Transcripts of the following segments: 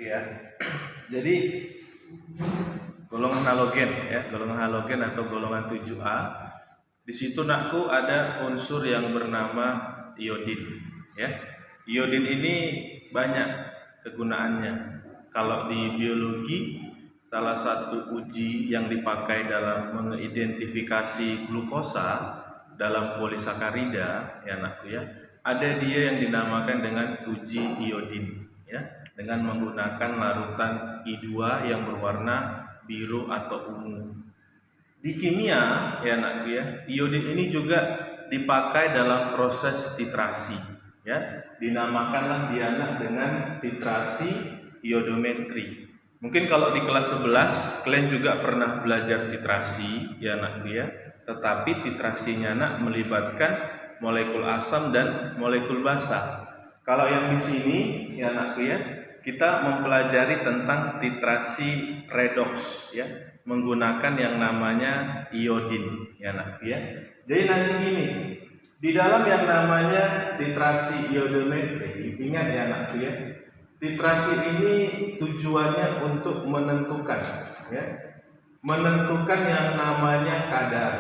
Ya. Jadi golongan halogen ya, golongan halogen atau golongan 7A. Di situ nakku ada unsur yang bernama iodin ya. Iodin ini banyak kegunaannya. Kalau di biologi, salah satu uji yang dipakai dalam mengidentifikasi glukosa dalam polisakarida ya nakku ya, ada dia yang dinamakan dengan uji iodin ya, dengan menggunakan larutan I2 yang berwarna biru atau ungu. Di kimia ya nakku ya, iodin ini juga dipakai dalam proses titrasi ya, dinamakanlah dia dengan titrasi iodometri. Mungkin kalau di kelas 11 kalian juga pernah belajar titrasi ya nakku ya, tetapi titrasinya nak melibatkan molekul asam dan molekul basa. Kalau yang di sini ya nakku ya, kita mempelajari tentang titrasi redox ya, menggunakan yang namanya iodin ya nakku ya. Jadi nanti gini, di dalam yang namanya titrasi iodometri, ingat ya nakku ya, titrasi ini tujuannya untuk menentukan ya, menentukan yang namanya kadar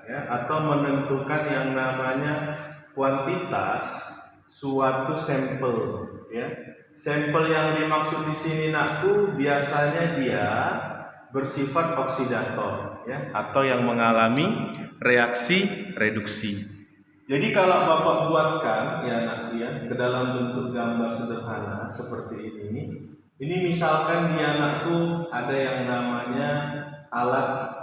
ya, atau menentukan yang namanya kuantitas suatu sampel ya. Sampel yang dimaksud di sini nakku biasanya dia bersifat oksidator ya, atau yang mengalami reaksi reduksi. Jadi kalau Bapak buatkan ya nakku ya, ke dalam bentuk gambar sederhana seperti ini misalkan dia nakku ada yang namanya alat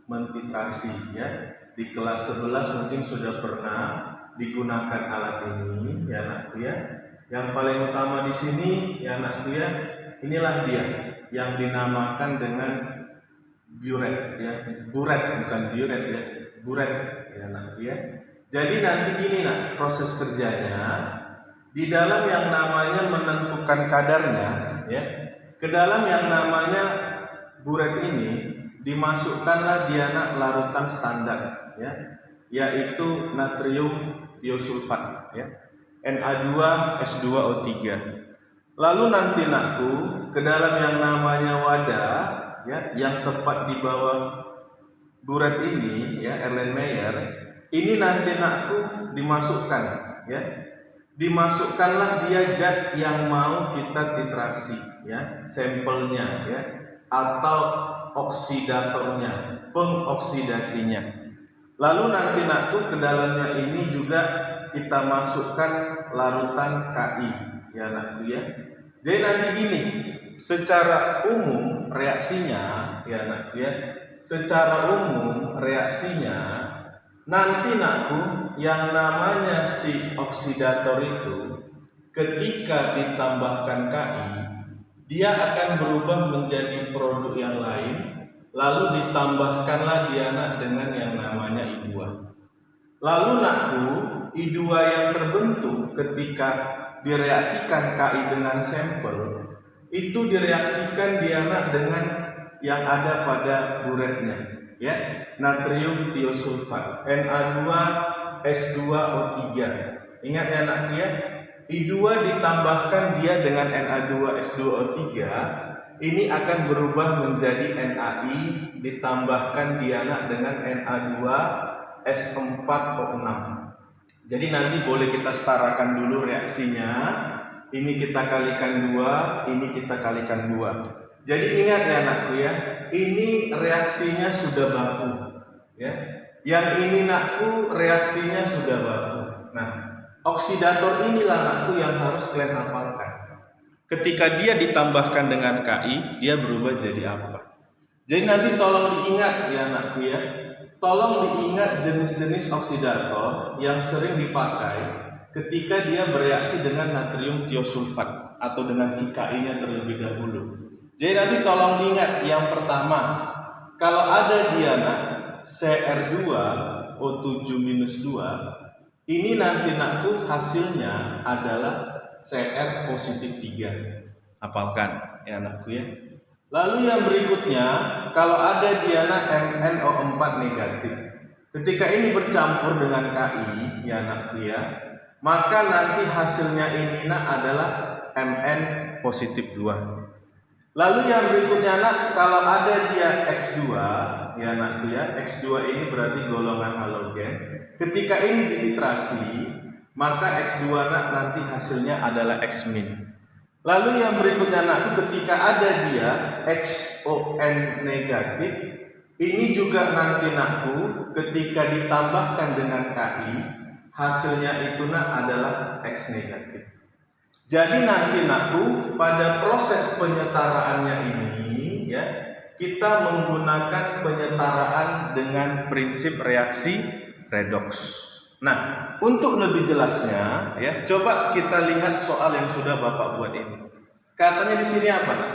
mentitrasi ya. Di kelas 11 mungkin sudah pernah digunakan alat ini ya nakku ya. Yang paling utama di sini ya nakku ya, inilah dia yang dinamakan dengan buret ya, buret bukan buret ya, buret ya nakku ya. Jadi nanti gini nak, proses kerjanya di dalam yang namanya menentukan kadarnya ya, ke dalam yang namanya buret ini dimasukkanlah dia nak larutan standar ya, yaitu natrium tiosulfat ya, Na2S2O3. Lalu nanti nakku ke dalam yang namanya wadah ya, yang tepat di bawah buret ini ya, Erlenmeyer, ini nanti nakku dimasukkan ya, dimasukkanlah dia zat yang mau kita titrasi ya, sampelnya ya, atau oksidatornya, pengoksidasinya. Lalu nanti nakku ke dalamnya ini juga kita masukkan larutan Ki ya nakku ya. Jadi nanti gini, secara umum reaksinya ya nakku ya, secara umum reaksinya nanti nakku yang namanya si oksidator itu ketika ditambahkan Ki, dia akan berubah menjadi produk yang lain, lalu ditambahkanlah dia nak dengan yang namanya I2. Lalu nakku I2 yang terbentuk ketika direaksikan Ki dengan sampel itu direaksikan dia nak dengan yang ada pada buretnya ya, natrium tiosulfat Na2S2O3. Ingat ya nakku ya, I2 ditambahkan dia dengan Na2S2O3, ini akan berubah menjadi NaI ditambahkan dia nak dengan Na2S4O6. Jadi nanti boleh kita setarakan dulu reaksinya. Ini kita kalikan 2, ini kita kalikan 2. Jadi ingat ya nakku ya, ini reaksinya sudah baku ya. Yang ini nakku reaksinya sudah baku. Nah, oksidator inilah nakku yang harus kalian hafalkan. Ketika dia ditambahkan dengan Ki, dia berubah jadi apa? Jadi nanti tolong diingat ya nakku ya, tolong diingat jenis-jenis oksidator yang sering dipakai ketika dia bereaksi dengan natrium tiosulfat atau dengan si Ki-nya terlebih dahulu. Jadi nanti tolong diingat, yang pertama, kalau ada dia nak Cr2O7-2, ini nanti nakku hasilnya adalah Cr positif 3. Hafalkan ya nakku ya. Lalu yang berikutnya, kalau ada dia nak MnO4 negatif, ketika ini bercampur dengan Ki ya nakku ya, maka nanti hasilnya ini nak adalah Mn positif 2. Lalu yang berikutnya nak, kalau ada dia X2, ya nak ya, X2 ini berarti golongan halogen. Ketika ini dititrasi, maka X2 nak nanti hasilnya adalah X min. Lalu yang berikutnya nak, ketika ada dia XON negatif, ini juga nanti nakku ketika ditambahkan dengan KI, hasilnya itu nak adalah X negatif. Jadi nanti nakku pada proses penyetaraannya ini ya, kita menggunakan penyetaraan dengan prinsip reaksi redoks. Nah, untuk lebih jelasnya ya, coba kita lihat soal yang sudah Bapak buat ini. Katanya di sini apa nak?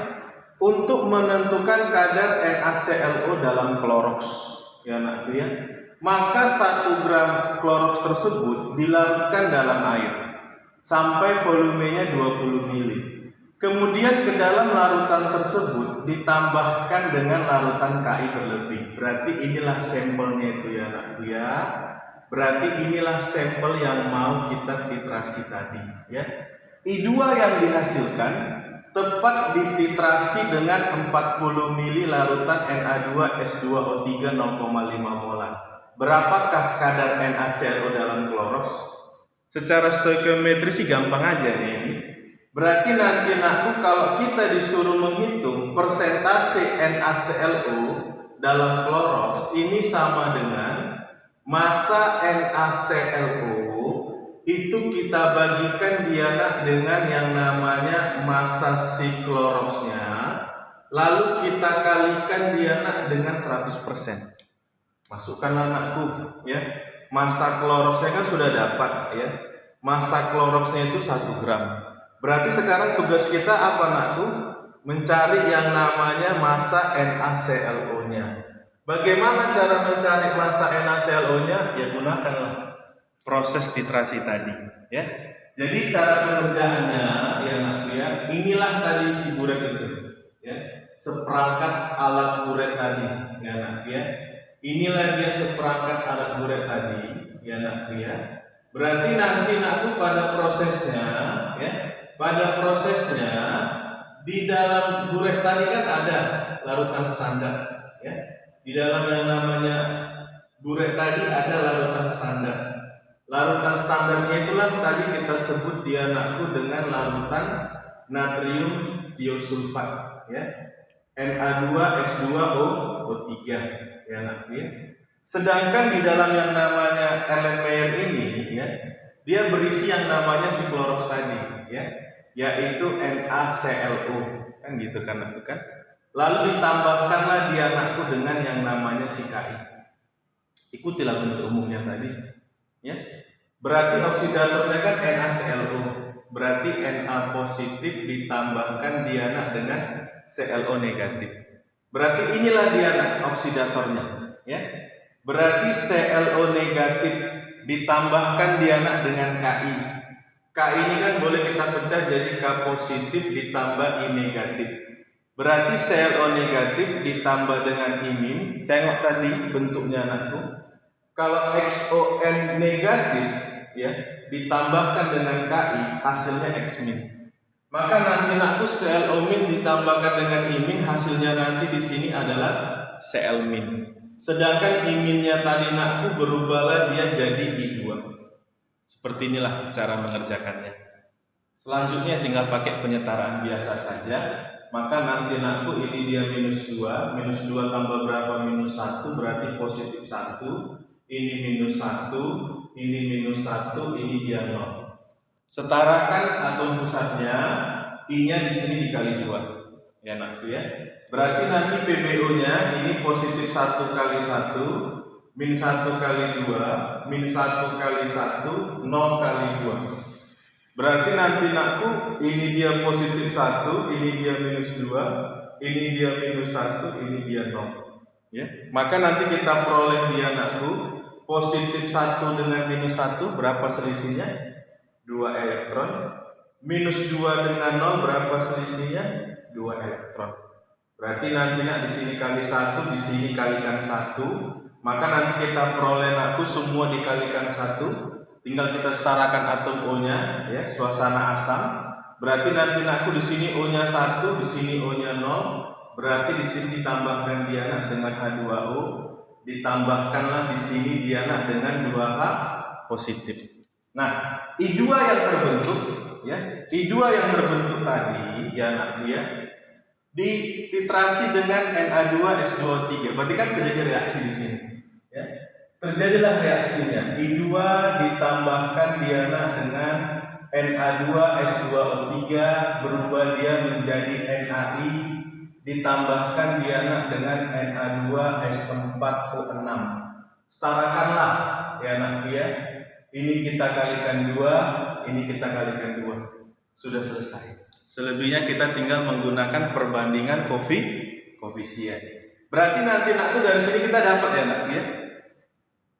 Untuk menentukan kadar NaClO dalam kloroks, ya nak ya, maka 1 gram kloroks tersebut dilarutkan dalam air sampai volumenya 20 mili. Kemudian ke dalam larutan tersebut ditambahkan dengan larutan Ki berlebih. Berarti inilah sampelnya itu ya nak ya. Berarti inilah sampel yang mau kita titrasi tadi ya. I2 yang dihasilkan tepat dititrasi dengan 40 mili larutan Na2S2O3 0,5 molar. Berapakah kadar NaClO dalam kloroks? Secara stoikiometri sih gampang aja ya ini. Berarti nanti nakku kalau kita disuruh menghitung persentase NaClO dalam kloroks ini sama dengan massa NaClO itu kita bagikan dia nak dengan yang namanya massa si kloroksnya, lalu kita kalikan dia nak dengan 100%. Masukkanlah anakku ya, massa kloroksnya kan sudah dapat ya, massa kloroksnya itu 1 gram. Berarti sekarang tugas kita apa nakku? Mencari yang namanya massa NaClO-nya. Bagaimana cara mencari massa NaClO-nya? Ya gunakanlah proses titrasi tadi ya. Jadi cara pengerjaannya ya nak ya, inilah tadi si buret itu ya, seperangkat alat buret tadi ya nak ya. Inilah dia seperangkat alat buret tadi ya nak ya. Berarti nanti nakku pada prosesnya ya, pada prosesnya di dalam buret tadi kan ada larutan standar ya. Di dalam yang namanya buret tadi ada larutan standar. Larutan standarnya itulah tadi kita sebut dia nakku dengan larutan natrium tiosulfat ya, Na2S2O3 ya nak ya. Sedangkan di dalam yang namanya Erlenmeyer ini ya, dia berisi yang namanya si kloroks tadi ya, yaitu NaClO kan gitu kan nakku kan. Lalu ditambahkanlah dia nakku dengan yang namanya si Ki. Ikutilah bentuk umumnya tadi ya. Berarti oksidatornya kan NaClO. Berarti Na positif ditambahkan dia nak dengan ClO negatif. Berarti inilah dia nak oksidatornya ya. Berarti ClO negatif ditambahkan dia nak dengan Ki. Ki ini kan boleh kita pecah jadi K positif ditambah I negatif. Berarti ClO negatif ditambah dengan imin. Tengok tadi bentuknya anakku. Kalau XON negatif ya ditambahkan dengan Ki, hasilnya X min. Maka nanti nakku ClO min ditambahkan dengan imin, hasilnya nanti di sini adalah Cl min. Sedangkan iminnya tadi nakku berubahlah dia jadi I2. Seperti inilah cara mengerjakannya. Selanjutnya tinggal pakai penyetaraan biasa saja. Maka nanti nakku ini dia minus 2 tambah berapa? Minus 1 berarti positif 1. Ini minus 1, ini minus 1, ini dia 0. Setarakan atom pusatnya, I-nya di sini dikali 2. Ya nakku ya. Berarti nanti PbO-nya ini positif 1 kali 1, min 1 kali 2, min 1 kali 1, 0 kali 2. Berarti nanti nakku ini dia positif 1, ini dia minus 2, ini dia minus 1, ini dia 0 ya. Maka nanti kita peroleh dia nakku positif 1 dengan minus 1 berapa selisihnya? 2 elektron. Minus 2 dengan 0 berapa selisihnya? 2 elektron. Berarti nanti nak di sini kali 1, di sini kalikan 1. Maka nanti kita peroleh nakku semua dikalikan 1. Tinggal kita setarakan atom O-nya ya, suasana asam. Berarti nanti aku di sini O-nya 1, di sini O-nya 0. Berarti di sini ditambahkan dianak dengan H2O, ditambahkanlah di sini dianak dengan 2H positif. Nah, I2 yang terbentuk ya, I2 yang terbentuk tadi dianak dia dititrasi dengan Na2S2O3. Berarti kan terjadi reaksi di sini ya. Terjadilah reaksinya. I2 ditambahkan dianak dengan Na2S2O3, berubah dia menjadi NaI, ditambahkan dianak dengan Na2S4O6. Setarakanlah dianak dia. Ini kita kalikan 2, ini kita kalikan 2. Sudah selesai. Selebihnya kita tinggal menggunakan perbandingan koefisien. Berarti nanti aku dari sini kita dapat ya nak ya.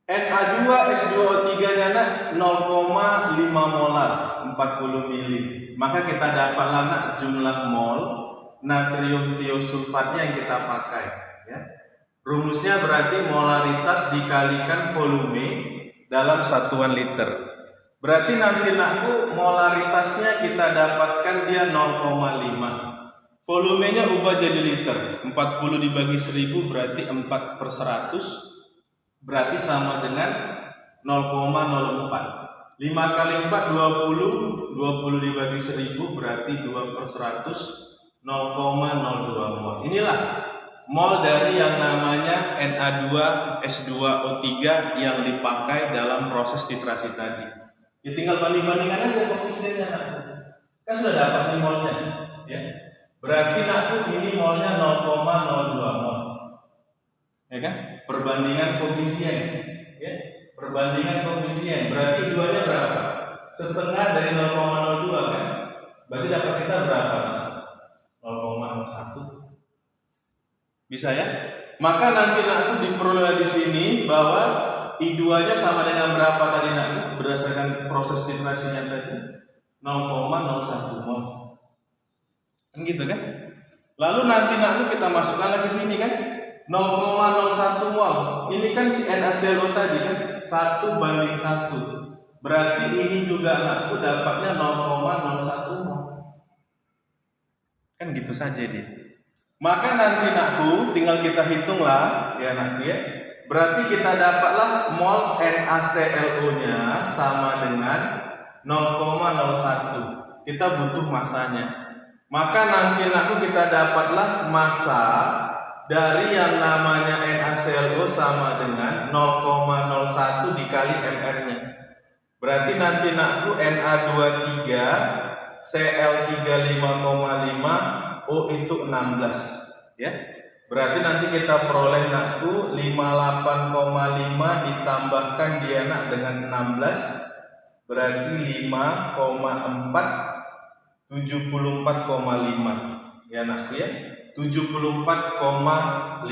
Na2S2O3-nya nak 0,5 molar, 40 mili. Maka kita dapatlah nak jumlah mol natrium tiosulfatnya yang kita pakai ya. Rumusnya berarti molaritas dikalikan volume dalam satuan liter. Berarti nanti nakku molaritasnya kita dapatkan dia 0,5. Volumenya ubah jadi liter. 40 dibagi 1000 berarti 4/100. Berarti sama dengan 0,04. 5 kali 4 20. 20 dibagi 1000 berarti 2/100, 0,02 mol. Inilah mol dari yang namanya Na2S2O3 yang dipakai dalam proses titrasi tadi. Ya tinggal banding-bandingkan aja koefisiennya nakku. Kan sudah dapat nih molnya ya. Berarti nakku ini molnya 0,02 mol. Ya kan? Perbandingan koefisien ya. Perbandingan koefisien berarti duanya berapa? Setengah dari 0,02 kan? Berarti dapat kita berapa? 0,01. Bisa ya? Maka nanti nakku diperoleh di sini bahwa I2-nya sama dengan berapa tadi nakku berdasarkan proses titrasinya tadi? 0,01 mol. Kan gitu kan? Lalu nanti nakku kita masukkan lagi sini kan? 0,01 mol. Ini kan si NaClO tadi kan 1:1. Berarti ini juga nakku dapatnya 0,01 mol. Kan gitu saja dia. Maka nanti nakku tinggal kita hitunglah ya nakku ya. Berarti kita dapatlah mol NaClO-nya sama dengan 0,01. Kita butuh masanya. Maka nanti nakku kita dapatlah massa dari yang namanya NaClO sama dengan 0,01 dikali mR-nya. Berarti nanti nakku Na23 Cl35,5 O itu 16 ya. Berarti nanti kita peroleh nakku 58,5 ditambahkan dia nak dengan 16 berarti 5,4 74,5 ya nakku ya. 74,5.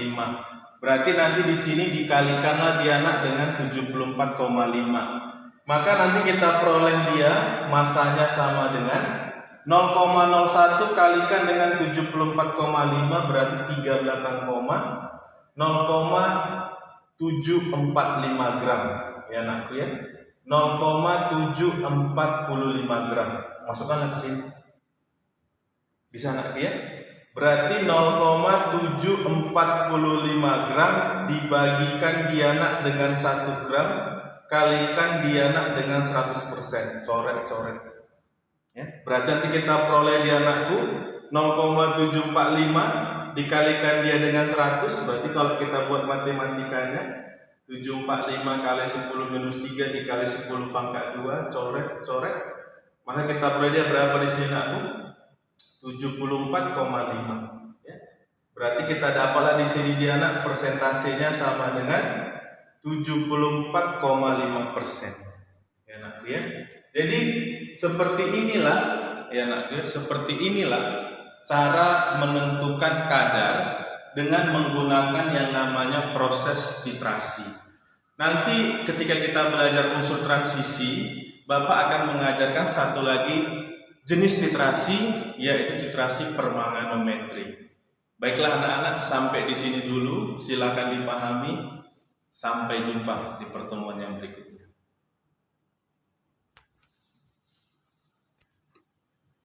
Berarti nanti di sini dikalikanlah dia nak dengan 74,5. Maka nanti kita peroleh dia masanya sama dengan 0,01 kalikan dengan 74,5 berarti 0,745 gram ya nakku ya. 0,745 gram. Masukkanlah ke sini. Bisa nakku ya? Berarti 0,745 gram dibagikan dianak dengan 1 gram kalikan dianak dengan 100%. Coret-coret. Ya, berarti nanti kita peroleh dianakku 0,745 dikalikan dia dengan 100. Berarti kalau kita buat matematikanya 745 kali 10 minus 3 dikali 10 pangkat 2 coret-coret. Maka kita peroleh dia berapa di sini nakku? 74,5 ya. Berarti kita dapatlah di sini dia nak persentasenya sama dengan 74,5% ya nakku ya. Jadi seperti inilah ya nakku ya, seperti inilah cara menentukan kadar dengan menggunakan yang namanya proses titrasi. Nanti ketika kita belajar unsur transisi, Bapak akan mengajarkan satu lagi jenis titrasi, yaitu titrasi permanganometri. Baiklah anak-anak, sampai di sini dulu. Silakan dipahami. Sampai jumpa di pertemuan yang berikutnya.